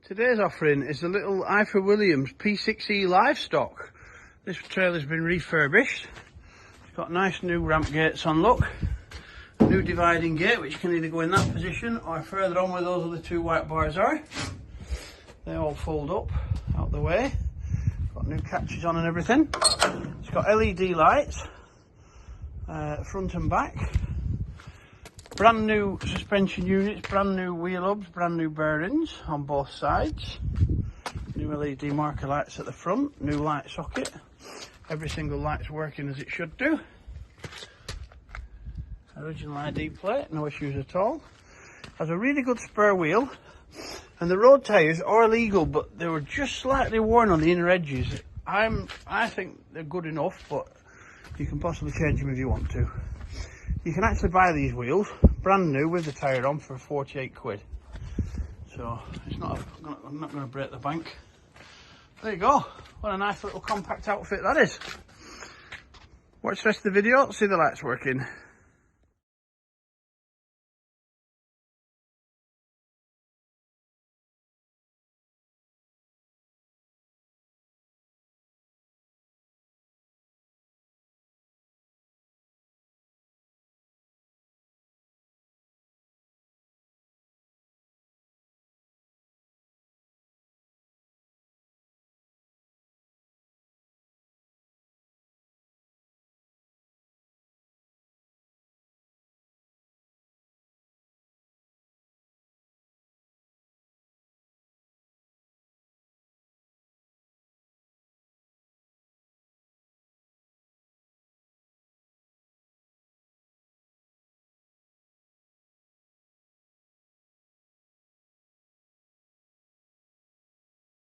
Today's offering is the little Ifor Williams P6e Livestock. This trailer's been refurbished. It's got nice new ramp gates on, look. A new dividing gate which can either go in that position or further on where those other two white bars are. They all fold up out the way. Got new catches on and everything. It's got LED lights, front and back. Brand new suspension units, brand new wheel hubs, brand new bearings on both sides. New LED marker lights at the front, new light socket. Every single light's working as it should do. Original ID plate, no issues at all. Has a really good spare wheel. And the road tyres are legal, but they were just slightly worn on the inner edges. I think they're good enough, but you can possibly change them if you want to. You can actually buy these wheels brand new with the tyre on for 48 quid. So it's not. I'm not going to break the bank. There you go. What a nice little compact outfit that is. Watch the rest of the video. See the lights working.